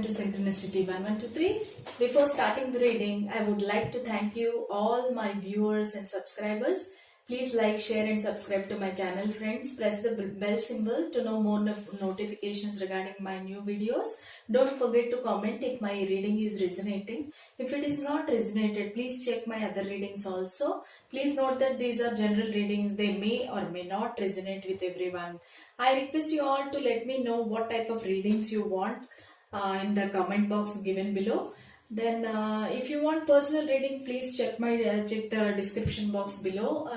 to Synchronicity 1123. Before starting the reading, I would like to thank you all my viewers and subscribers. Please like, share and subscribe to my channel, friends. Press the bell symbol to know more notifications regarding my new videos. Don't forget to comment if my reading is resonating. If it is not resonated, please check my other readings also. Please note that these are general readings. They may or may not resonate with everyone. I request you all to let me know what type of readings you want in the comment box given below. Then if you want personal reading, please check the description box below,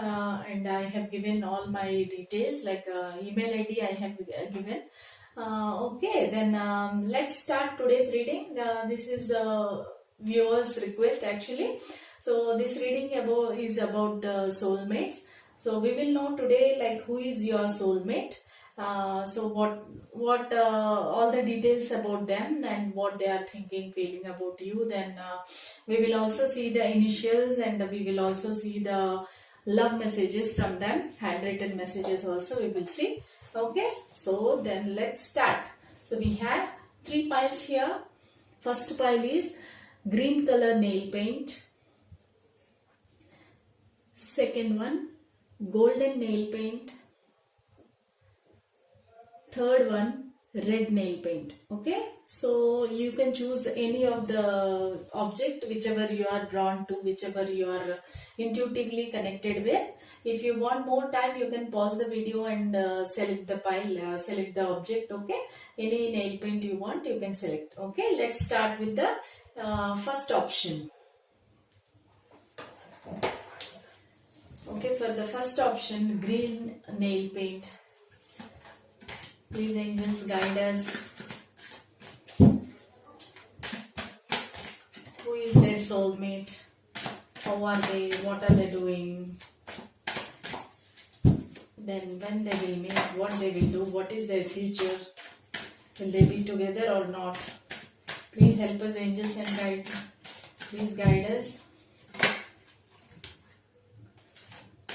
and I have given all my details like email ID I have given. Okay, then let's start today's reading. This is viewers request actually. So this reading is about soulmates. So we will know today like who is your soulmate. So what all the details about them and what they are thinking, feeling about you. Then we will also see the initials, and we will also see the love messages from them, handwritten messages also we will see. Okay, so then let's start. So we have 3 piles here. First pile is green color nail paint. Second one, golden nail paint. Third one, red nail paint. Okay, so you can choose any of the object, whichever you are drawn to, whichever you are intuitively connected with. If you want more time, you can pause the video and select the pile, select the object. Okay, any nail paint you want, you can select. Okay, let's start with the first option. Okay, for the first option, green nail paint. Please, angels, guide us. Who is their soulmate? How are they? What are they doing? Then when they will meet, what they will do, what is their future? Will they be together or not? Please help us, angels, and guide. Please guide us.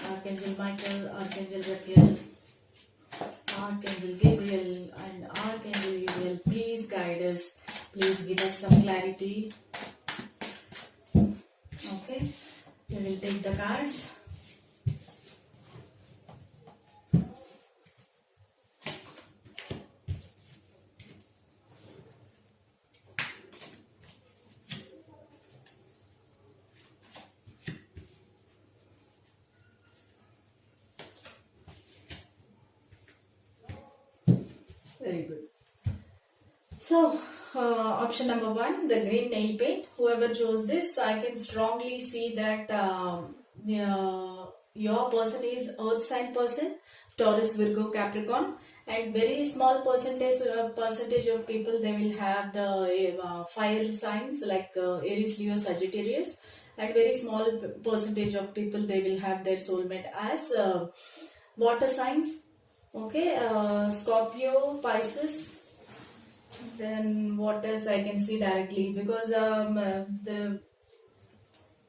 Archangel Michael, Archangel Raphael, Archangel Gabriel and Archangel Uriel, please guide us. Please give us some clarity. Okay, we will take the cards. Very good. So, option number 1, the green nail paint. Whoever chose this, I can strongly see that your person is earth sign person, Taurus, Virgo, Capricorn, and very small percentage of people, they will have the fire signs like Aries, Leo, Sagittarius, and very small percentage of people, they will have their soulmate as water signs. Okay, Scorpio, Pisces. Then what else I can see directly, because the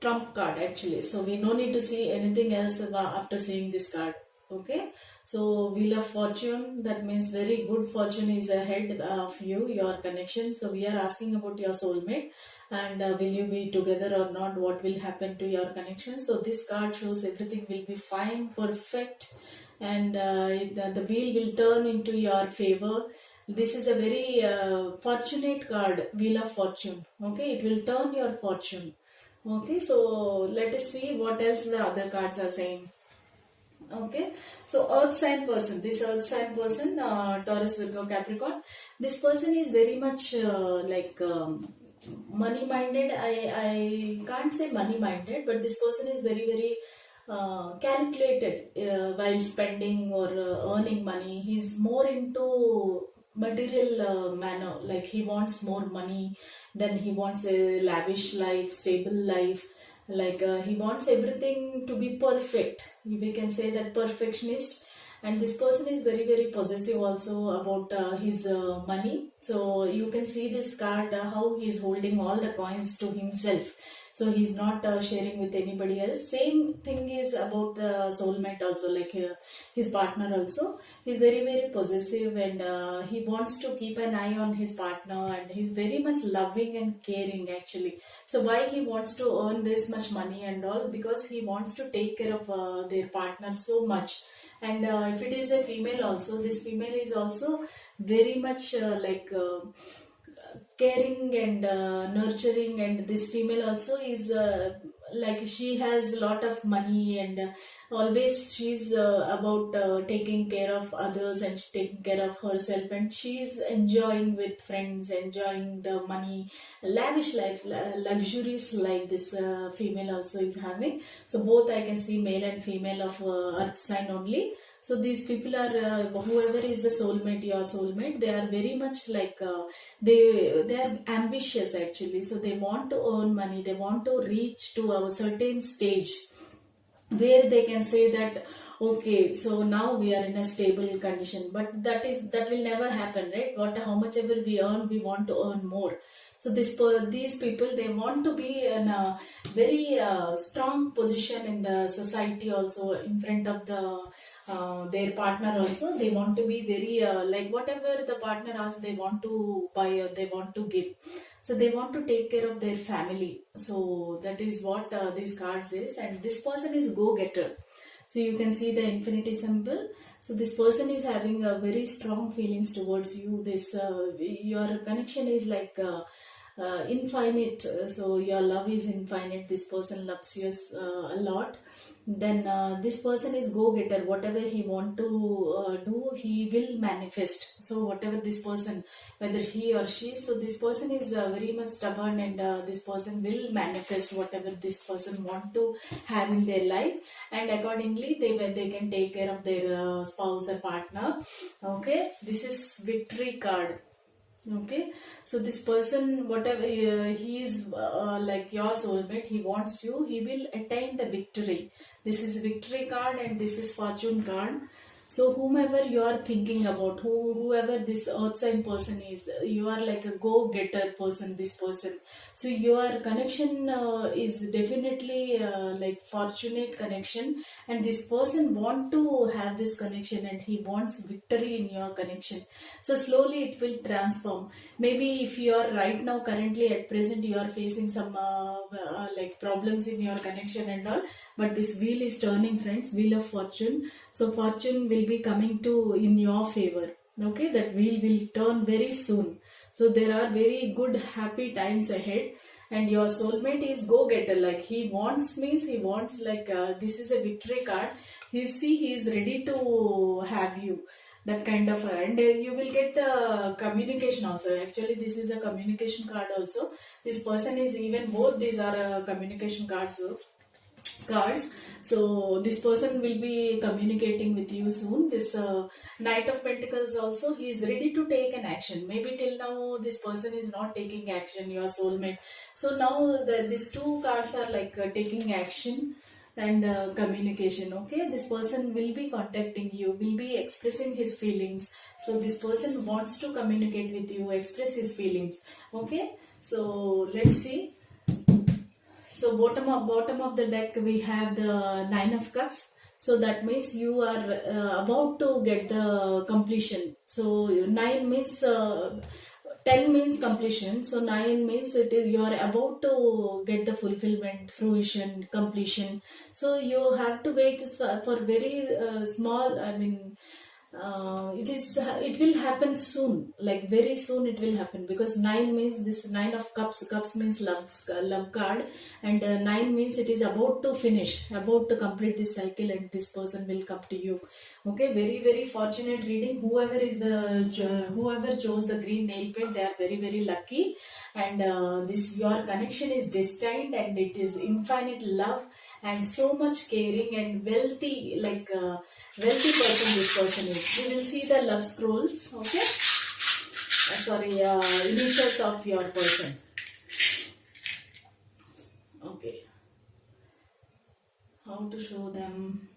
trump card actually, so we no need to see anything else after seeing this card. Okay, so Wheel of Fortune, that means very good fortune is ahead of you, your connection. So we are asking about your soulmate, and will you be together or not, what will happen to your connection. So this card shows everything will be fine, perfect, and the wheel will turn into your favor. This is a very fortunate card, Wheel of Fortune. Okay, it will turn your fortune. Okay, so let us see what else the other cards are saying. Okay, so earth sign person, this earth sign person, Taurus, Virgo, Capricorn, this person is very much money minded. I can't say money minded, but this person is very calculated while spending or earning money. He's more into material manner, like he wants more money, then he wants a lavish life, stable life, like he wants everything to be perfect. We can say that perfectionist. And this person is very possessive also about his money. So you can see this card how he is holding all the coins to himself. so he's not sharing with anybody else. Same thing is about the soulmate also, like his partner also. He's very very possessive, and he wants to keep an eye on his partner, and he's very much loving and caring actually. So why he wants to earn this much money and all? Because he wants to take care of their partner so much. And if it is a female also, this female is also very much caring and nurturing, and this female also is like she has a lot of money, and always she's about taking care of others and taking care of herself, and she's enjoying with friends, enjoying the money, lavish life, luxurious life this female also is having. So both I can see male and female of earth sign only. So these people are whoever is the soulmate, your soulmate, they are very much like they are ambitious actually. So they want to earn money, they want to reach to a certain stage where they can say that okay, so now we are in a stable condition. But that will never happen, right? What how much ever we earn, we want to earn more. So these people, they want to be in a very strong position in the society also, in front of the their partner also. They want to be very like whatever the partner asks, they want to buy or they want to give. So they want to take care of their family. So that is what these cards is. And this person is go-getter. So you can see the infinity symbol. So this person is having a very strong feelings towards you. This your connection is like infinite. So your love is infinite. This person loves you a lot. Then this person is go-getter. Whatever he want to do, he will manifest. So whatever this person, whether he or she, so this person is very much stubborn, and this person will manifest whatever this person want to have in their life, and accordingly they can take care of their spouse or partner. Okay, this is victory card. Okay, so this person, whatever he is like your soulmate, he wants you, he will attain the victory. This is victory card, and this is fortune card. So whomever you are thinking about, whoever this earth sign person is, you are like a go-getter person, this person. So your connection is definitely like fortunate connection, and this person want to have this connection, and he wants victory in your connection. So slowly it will transform. Maybe if you are right now, currently at present, you are facing some like problems in your connection and all, but this wheel is turning, friends, wheel of fortune. So fortune will be coming to in your favor. Okay, that wheel will turn very soon. So there are very good happy times ahead, and your soulmate is go-getter. Like he wants, means he wants, like this is a victory card. He is ready to have you, that kind of, and you will get the communication also. Actually this is a communication card also. This person is, even both these are communication cards. So this person will be communicating with you soon. This Knight of Pentacles also, he is ready to take an action. Maybe till now this person is not taking action, your soulmate. So now these two cards are like taking action and communication. Okay, this person will be contacting you, will be expressing his feelings. So this person wants to communicate with you, express his feelings. Okay, so let's see. So bottom of the deck we have the Nine of Cups. So that means you are about to get the completion. So 9 means 10 means completion. So 9 means it is you are about to get the fulfillment, fruition, completion. So you have to wait for very small. I mean, it will happen soon, like very soon it will happen, because 9 means this Nine of Cups means love card, and 9 means it is about to finish, about to complete this cycle, and this person will come to you. Okay, very very fortunate reading. Whoever chose the green nail paint, they are very very lucky, and this your connection is destined, and it is infinite love and so much caring and wealthy, like wealthy person this person is. We will see the love scrolls. Okay, sorry, initials of your person. Okay, how to show them?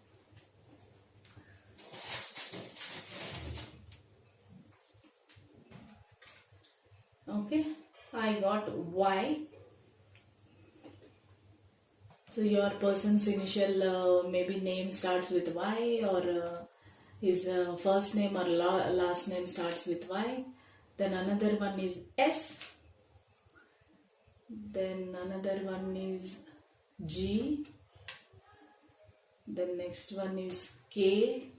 Okay, I got Y, So your person's initial maybe name starts with Y, or his first name or last name starts with Y. Then another one is S. Then another one is G. Then next one is K.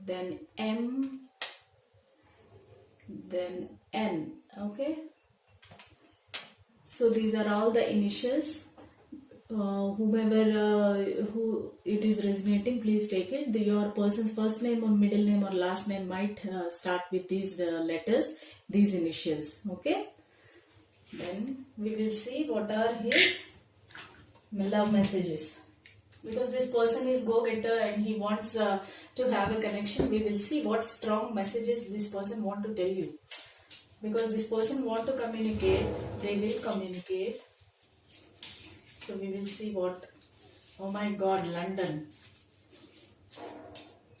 Then M. Then N. Okay. So these are all the initials. Whomever who it is resonating, please take it. Your person's first name or middle name or last name might start with these letters, these initials. Okay. Then we will see what are his love messages. Because this person is go-getter and he wants to have a connection, we will see what strong messages this person want to tell you. Because this person want to communicate, they will communicate. So we will see what. Oh my God, London.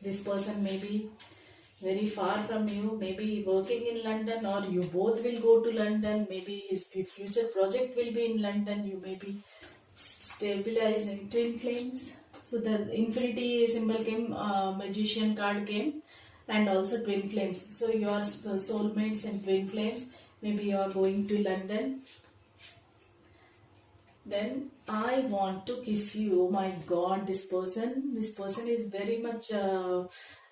This person may be very far from you, maybe working in London, or you both will go to London. Maybe his future project will be in London. You may be stabilizing twin flames. So the infinity symbol came, magician card came, and also twin flames. So your soulmates and twin flames, maybe you are going to London. Then I want to kiss you. Oh my God, this person is very much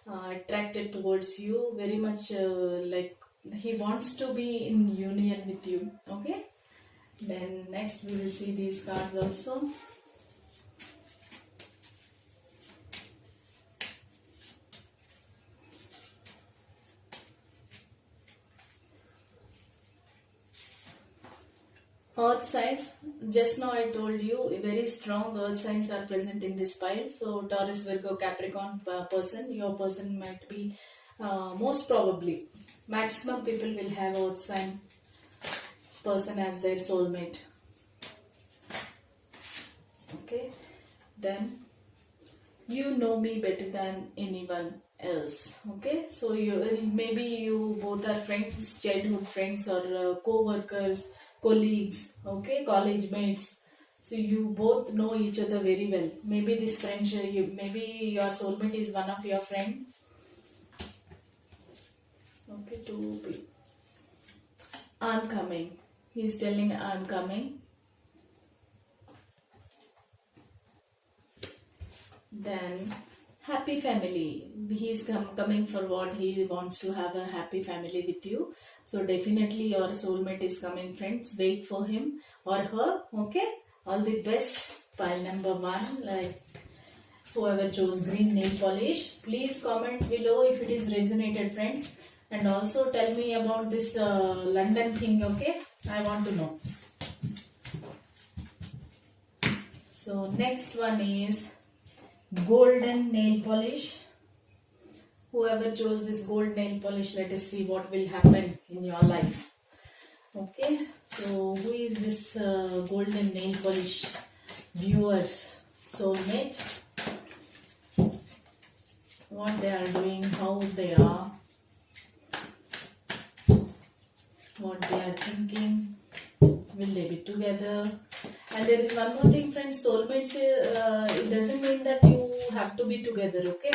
attracted towards you, very much like he wants to be in union with you. Okay. Then next we will see these cards also. Earth signs, just now I told you very strong earth signs are present in this pile. So Taurus, Virgo, Capricorn person, your person might be most probably, maximum people will have earth sign person as their soulmate. Okay, then you know me better than anyone else. Okay, so maybe you both are friends, childhood friends, or co-workers, colleagues, okay, college mates. So you both know each other very well. Maybe this friendship, maybe your soulmate is one of your friend. Okay, I'm coming. He's telling I'm coming. Then happy family. He's coming for what he wants to have a happy family with you. So definitely your soulmate is coming, friends. Wait for him or her. Okay. All the best. Pile number 1. Like whoever chose green nail polish, please comment below if it is resonated, friends. And also tell me about this London thing. Okay. I want to know. So next one is golden nail polish. Whoever chose this gold nail polish, let us see what will happen in your life. Okay, so who is this golden nail polish viewers soulmate? What they are doing, how they are, what they are thinking, will they be together? And there is one more thing, friends, soulmates, it doesn't mean that you have to be together, okay?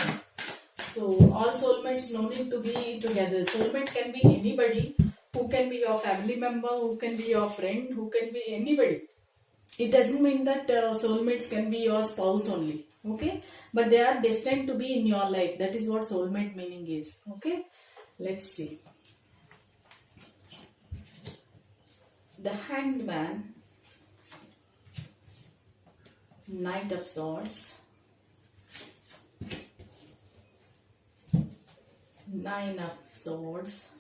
So all soulmates no need to be together. Soulmate can be anybody, who can be your family member, who can be your friend, who can be anybody. It doesn't mean that soulmates can be your spouse only, okay? But they are destined to be in your life. That is what soulmate meaning is, okay? Let's see. The Hanged Man, Knight of Swords, 9 of Swords,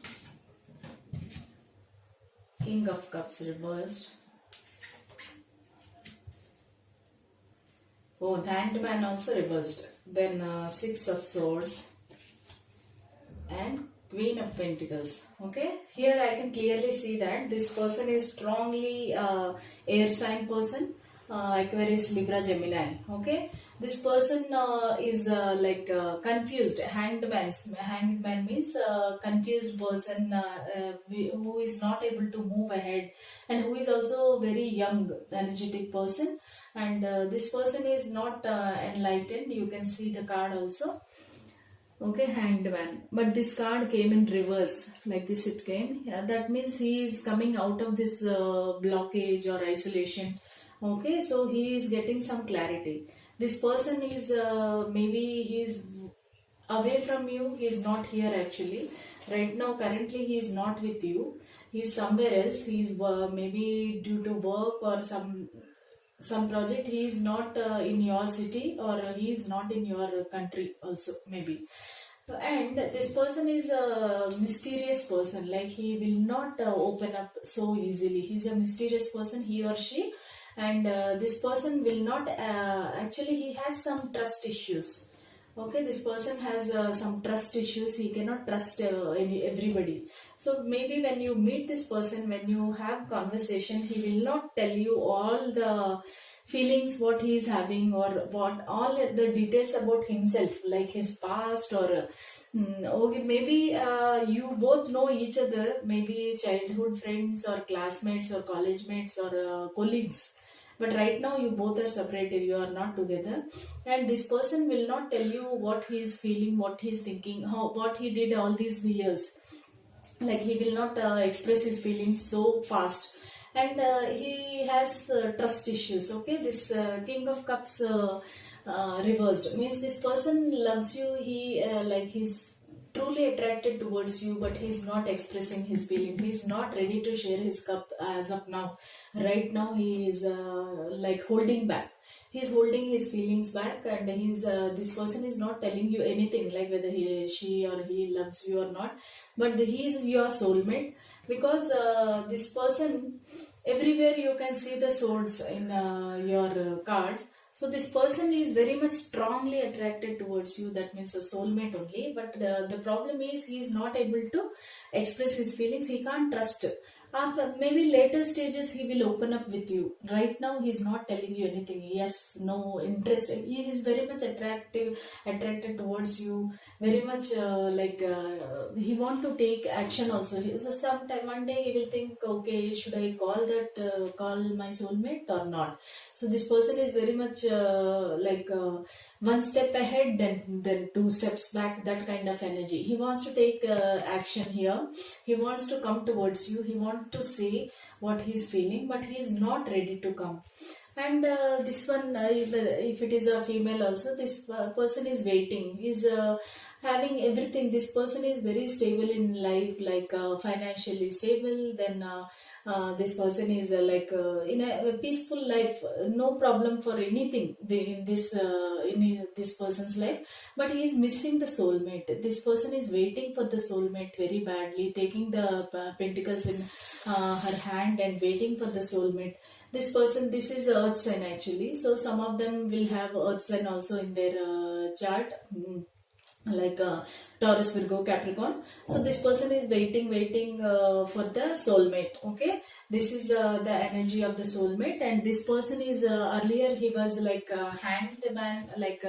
King of Cups reversed. Oh, the Hanged Man also reversed. Then 6 of Swords and Queen of Pentacles. Okay, here I can clearly see that this person is strongly air sign person. Aquarius, Libra, Gemini. Okay, this person is confused. Hanged man means confused person who is not able to move ahead, and who is also very young, energetic person. And this person is not enlightened. You can see the card also. Okay, hanged man. But this card came in reverse, like this it came. Yeah, that means he is coming out of this blockage or isolation. Okay, so he is getting some clarity. This person is maybe he is away from you. He is not here actually. Right now, currently, he is not with you. He is somewhere else. He is maybe due to work or some project. He is not in your city, or he is not in your country also maybe. And this person is a mysterious person, like he will not open up so easily. He's a mysterious person, he or she. And this person will not actually, he has some trust issues. Okay, this person has some trust issues. He cannot trust everybody. So maybe when you meet this person, when you have conversation, he will not tell you all the feelings what he is having, or what all the details about himself, like his past, or okay, maybe you both know each other, maybe childhood friends or classmates or college mates or colleagues. But right now you both are separated, you are not together. And this person will not tell you what he is feeling, what he is thinking, what he did all these years. Like he will not express his feelings so fast. And he has trust issues. Okay, this King of Cups reversed means this person loves you. He like he's truly attracted towards you, but he's not expressing his feelings. He's not ready to share his cup as of now. Right now he is like holding back. He's holding his feelings back, and he's this person is not telling you anything, like whether she or he loves you or not. But he is your soulmate, because this person, everywhere you can see the swords in your cards. So this person is very much strongly attracted towards you. That means a soulmate only. But the problem is he is not able to express his feelings. He can't trust. After maybe later stages he will open up with you. Right now he is not telling you anything. Yes, no interest. He is very much attracted towards you. Very much he want to take action also. So sometime one day he will think, okay, should I call my soulmate or not? So this person is very much one step ahead, then two steps back, that kind of energy. He wants to take action here. He wants to come towards you. He wants to say what he's feeling, but he's not ready to come. And this one, if it is a female also, this person is waiting. He's having everything. This person is very stable in life, like financially stable. Then this person is in a peaceful life, no problem for anything in this person's life. But he is missing the soulmate. This person is waiting for the soulmate very badly, taking the pentacles in her hand and waiting for the soulmate. This person, this is earth sign actually, so some of them will have earth sign also in their chart. Like Taurus, Virgo, Capricorn. So this person is waiting for the soulmate. Okay, this is the energy of the soulmate. And this person is earlier he was like hanged man, like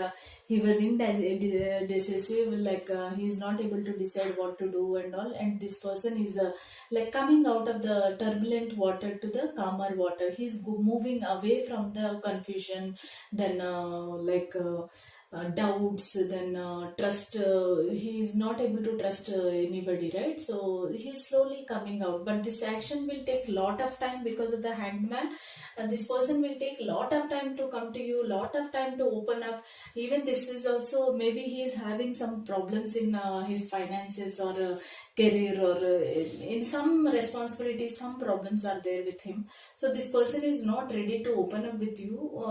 he was indecisive, like he is not able to decide what to do and all. And this person is like coming out of the turbulent water to the calmer water. He's moving away from the confusion, then doubts, then trust. He is not able to trust anybody, right? So he's slowly coming out. But this action will take lot of time because of the hangman. This person will take lot of time to come to you, lot of time to open up. Even this is also, maybe he is having some problems in his finances or career, or in some responsibilities, some problems are there with him. So this person is not ready to open up with you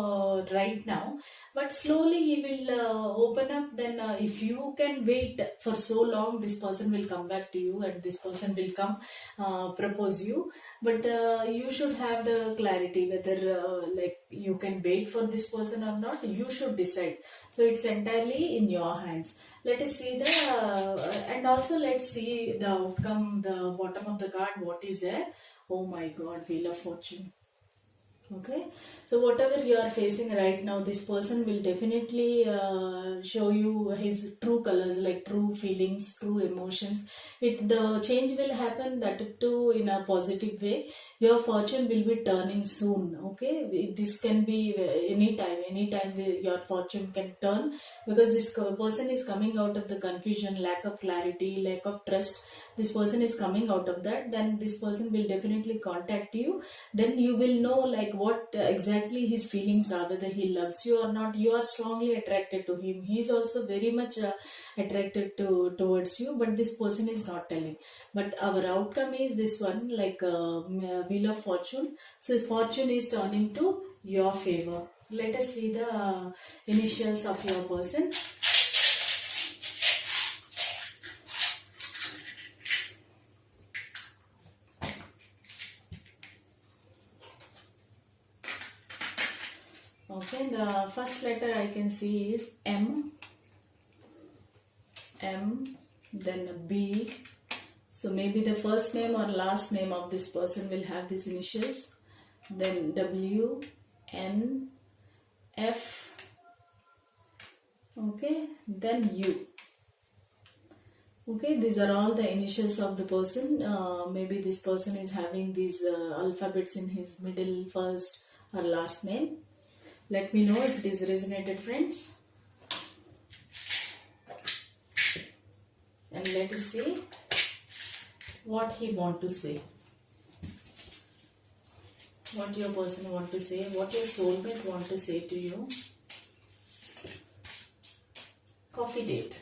right now, but slowly he will open up. Then if you can wait for so long, this person will come back to you, and this person will come propose you. But you should have the clarity whether like you can wait for this person or not. You should decide. So it's entirely in your hands. Let us see the and also let's see the outcome, the bottom of the card, what is there. Oh my god, Wheel of Fortune. Okay, so whatever you are facing right now, this person will definitely show you his true colors, like true feelings, true emotions. The change will happen, that too in a positive way. Your fortune will be turning soon. Okay, this can be anytime your fortune can turn, because this person is coming out of the confusion, lack of clarity, lack of trust. This person is coming out of that. Then this person will definitely contact you. Then you will know like what exactly his feelings are, whether he loves you or not. You are strongly attracted to him. He is also very much attracted towards you, but this person is not telling. But our outcome is this one, like wheel of fortune. So fortune is turning to your favor. Let us see the initials of your person. Okay, the first letter I can see is M, then B. So maybe the first name or last name of this person will have these initials. Then W, N, F. Okay, then U. Okay, these are all the initials of the person. Maybe this person is having these alphabets in his middle, first or last name. Let me know if it is resonated, friends. And let us see what he want to say. What your person want to say, what your soulmate want to say to you. Coffee date.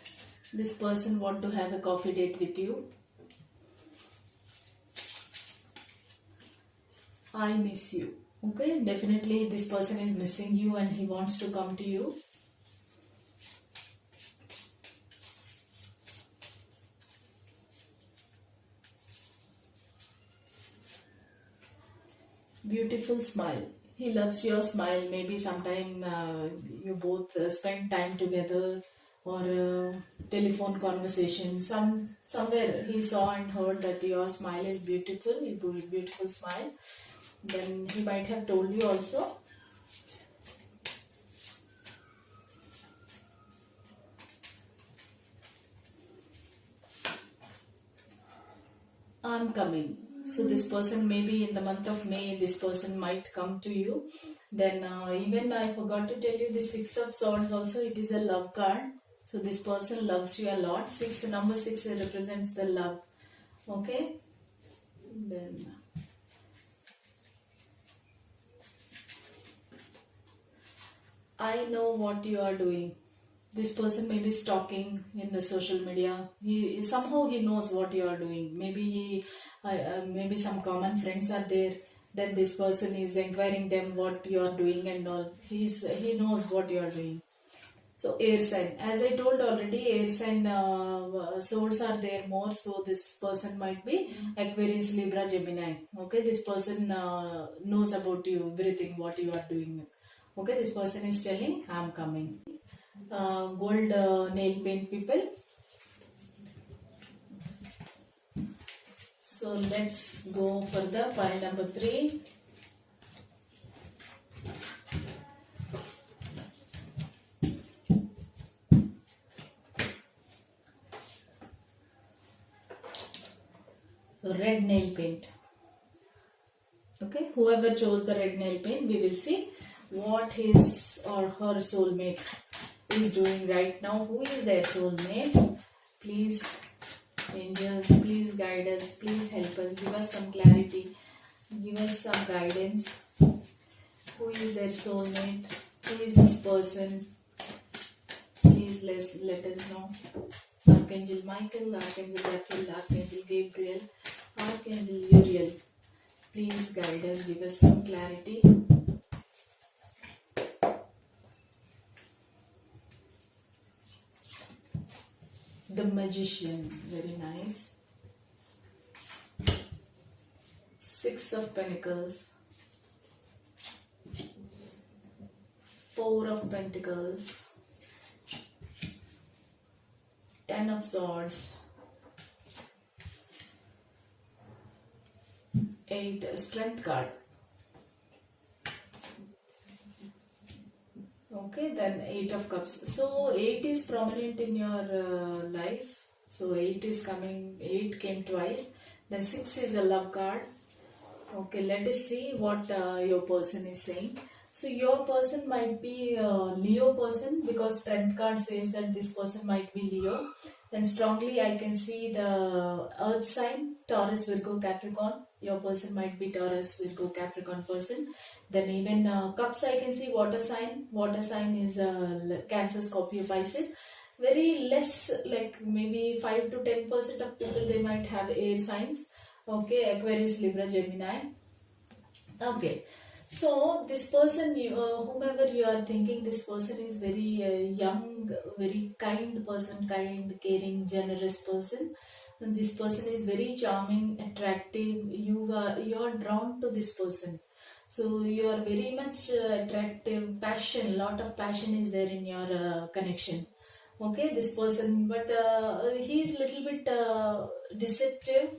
This person want to have a coffee date with you. I miss you. Okay, definitely this person is missing you and he wants to come to you. Beautiful smile. He loves your smile. Maybe sometime you both spend time together, or telephone conversation. Somewhere he saw and heard that your smile is beautiful. Beautiful smile. Then he might have told you also. I'm coming. So this person, maybe in the month of May, this person might come to you. Then even I forgot to tell you, the Six of Swords also, it is a love card. So this person loves you a lot. Number 6 represents the love. Okay. Then I know what you are doing. This person may be stalking in the social media. He knows what you are doing. Maybe some common friends are there. Then this person is inquiring them what you are doing and all. He knows what you are doing. So air sign, as I told already, air sign swords are there more. So this person might be Aquarius, Libra, Gemini. Okay, this person knows about you, everything what you are doing. Okay, this person is telling, I'm coming. Gold nail paint people. So let's go for the pile number 3. So red nail paint. Okay, whoever chose the red nail paint, we will see what his or her soulmate is doing right now. Who is their soulmate? Please, angels, please guide us, please help us, give us some clarity, give us some guidance. Who is their soulmate? Who is this person? Please let us know. Archangel Michael, Archangel Raphael, Archangel Gabriel, Archangel Uriel. Please guide us, give us some clarity. The Magician, very nice. 6 of Pentacles, 4 of Pentacles, 10 of Swords, 8 Strength card, Okay, then Eight of Cups. So eight is prominent in your life. So eight is coming. Eight came twice. Then six is a love card. Okay, let us see what your person is saying. So your person might be a Leo person, because strength card says that this person might be Leo. Then strongly I can see the earth sign, Taurus, Virgo, Capricorn. Your person might be Taurus, Virgo, Capricorn person. Then even cups I can see water sign. Water sign is Cancer, Scorpio, Pisces. Very less, like maybe 5 to 10% of people, they might have air signs. Okay, Aquarius, Libra, Gemini. Okay, so this person, whomever you are thinking, this person is very young, very kind person, kind, caring, generous person. And this person is very charming, attractive. You are drawn to this person. So you are very much attractive, passion, lot of passion is there in your connection. Okay, this person, but he is little bit deceptive.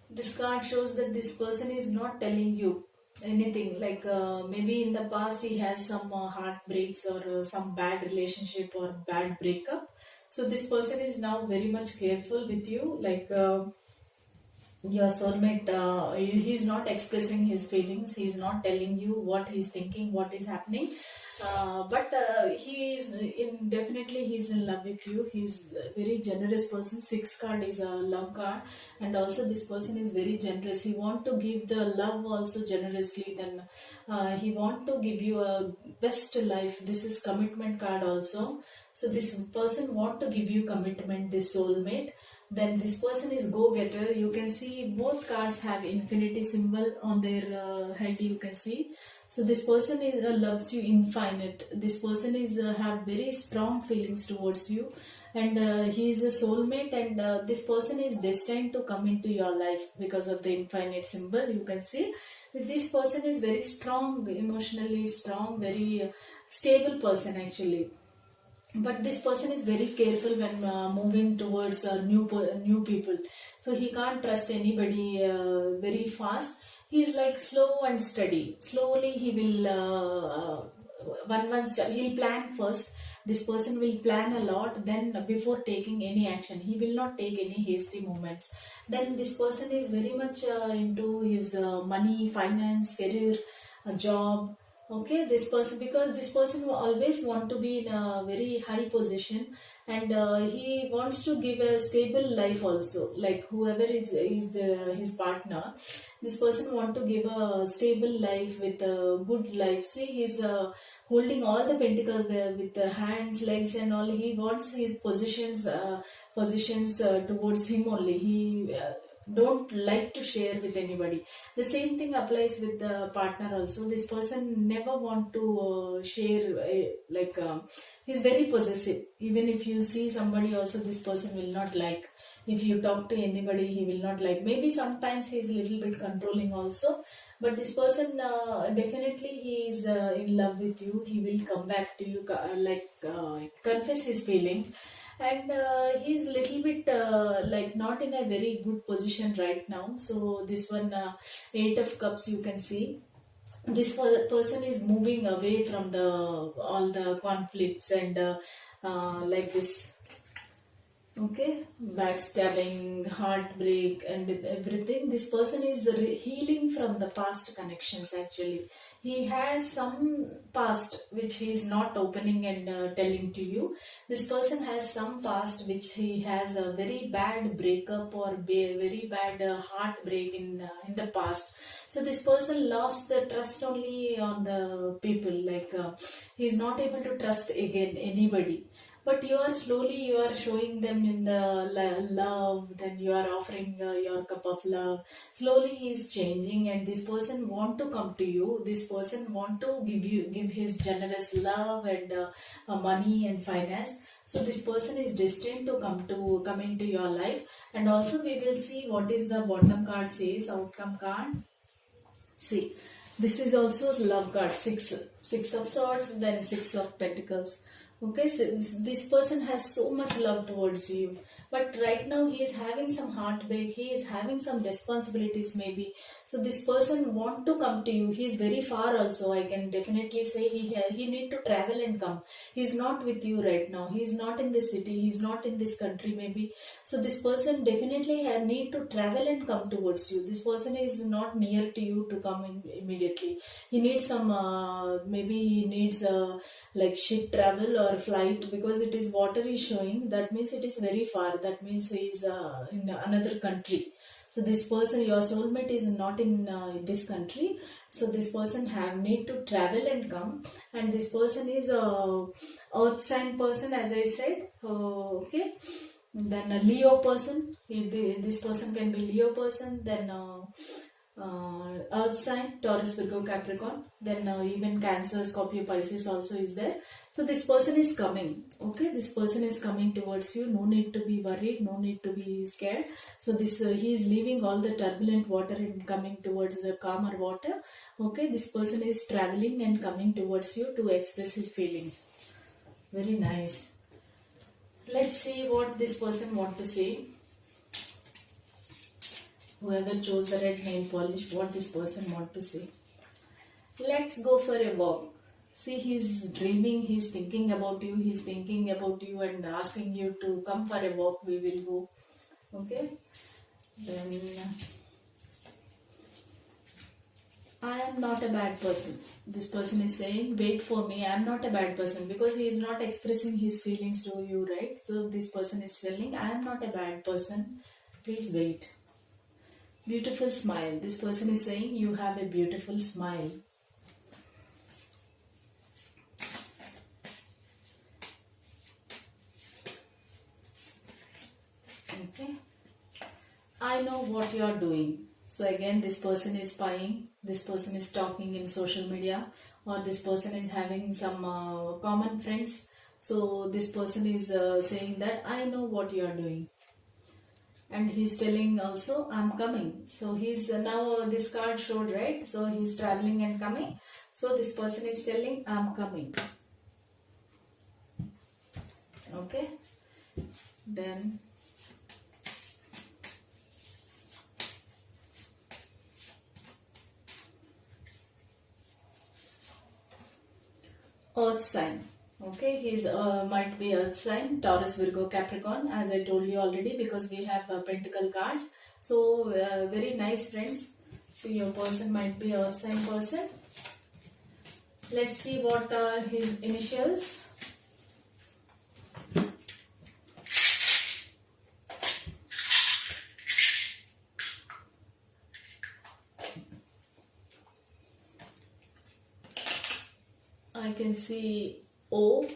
This card shows that this person is not telling you anything, like maybe in the past he has some heartbreaks or some bad relationship or bad breakup. So this person is now very much careful with you, like your soulmate, he's not expressing his feelings, he's not telling you what he's thinking, what is happening, but he is definitely he's in love with you. He's a very generous person. Six card is a love card, and also this person is very generous. He want to give the love also generously. Then he want to give you a best life. This is commitment card also. So this person want to give you commitment, this soulmate. Then this person is go-getter. You can see both cards have infinity symbol on their head, you can see. So this person is loves you infinite. This person is have very strong feelings towards you, and he is a soulmate, and this person is destined to come into your life because of the infinite symbol, you can see. This person is very strong, emotionally strong, very stable person actually. But this person is very careful when moving towards new people. So he can't trust anybody very fast. He is like slow and steady. Slowly he will one step. He'll plan first. This person will plan a lot. Then before taking any action, he will not take any hasty movements. Then this person is very much into his money, finance, career, job. Okay, this person, because this person will always want to be in a very high position, and he wants to give a stable life also, like whoever is his partner. This person want to give a stable life with a good life. See, he's holding all the pentacles with the hands, legs and all. He wants his positions towards him only. He don't like to share with anybody. The same thing applies with the partner also. This person never want to share, like he's very possessive. Even if you see somebody also, this person will not like. If you talk to anybody, he will not like. Maybe sometimes he is a little bit controlling also, but this person definitely he is in love with you. He will come back to you, confess his feelings. And he's little bit like not in a very good position right now. So this one, Eight of Cups, you can see this person is moving away from the all the conflicts and like this. Okay, backstabbing, heartbreak, and with everything. This person is healing from the past connections actually. He has some past which he is not opening and telling to you. This person has some past which he has a very bad breakup or very bad heartbreak in the past. So this person lost the trust only on the people, like he is not able to trust again anybody. But you are showing them in the love, then you are offering your cup of love. Slowly he is changing, and this person want to come to you. This person want to give his generous love and money and finance. So this person is destined to come into your life. And also we will see what is the bottom card says, outcome card. See, this is also love card, six of swords, then six of pentacles. Okay, so this person has so much love towards you, but right now he is having some heartbreak. He is having some responsibilities maybe. So this person want to come to you. He is very far also. I can definitely say he need to travel and come. He is not with you right now. He is not in this city. He is not in this country maybe. So this person definitely need to travel and come towards you. This person is not near to you to come in immediately. He needs some maybe he needs like ship travel or flight, because it is water is showing. That means it is very far. That means he is in another country. So this person, your soulmate, is not in this country. So this person have need to travel and come. And this person is a earth sign person, as I said. Okay. Then a Leo person. This person can be Leo person. Then earth sign, Taurus, Virgo, Capricorn. Then even Cancer, Scorpio, Pisces also is there. So this person is coming. Okay, this person is coming towards you. No need to be worried, no need to be scared. So this he is leaving all the turbulent water and coming towards the calmer water. Okay, this person is traveling and coming towards you to express his feelings. Very nice. Let's see what this person want to say. Whoever chose the red nail polish, what this person want to say. Let's go for a walk. See, he's dreaming, he's thinking about you, he's thinking about you and asking you to come for a walk. We will go. Okay. Then I am not a bad person. This person is saying, wait for me, I am not a bad person, because he is not expressing his feelings to you, right? So this person is telling, I am not a bad person. Please wait. Beautiful smile. This person is saying, you have a beautiful smile. Okay. I know what you are doing. So again, this person is spying. This person is talking in social media, or this person is having some common friends. So this person is saying that I know what you are doing. And he's telling also, I'm coming. So he's now this card showed, right? So he's traveling and coming. So this person is telling, I'm coming. Okay. Then earth sign. Okay, he's might be earth sign, Taurus, Virgo, Capricorn, as I told you already, because we have pentacle cards. So very nice, friends. So your person might be earth sign person. Let's see what are his initials. I can see O,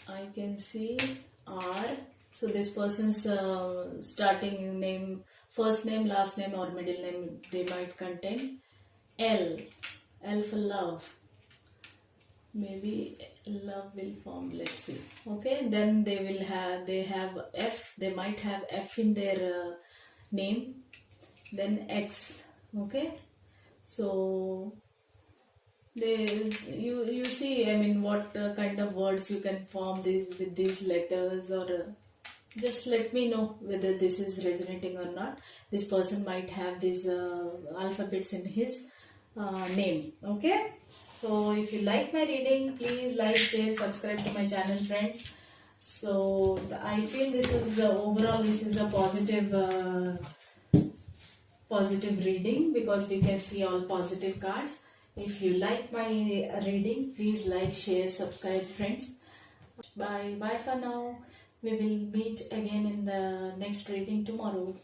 I can see R. So this person's starting name, first name, last name or middle name, they might contain L. L for love. Maybe love will form. Let's see. Okay, then they have F. They might have F in their name. Then X. Okay, so you see, I mean, what kind of words you can form these with these letters, or just let me know whether this is resonating or not. This person might have these alphabets in his name. Okay, so if you like my reading, please like, share, subscribe to my channel, friends. So I feel this is overall this is a positive reading, because we can see all positive cards. If you like my reading, please like, share, subscribe, friends. Bye for now. We will meet again in the next reading tomorrow.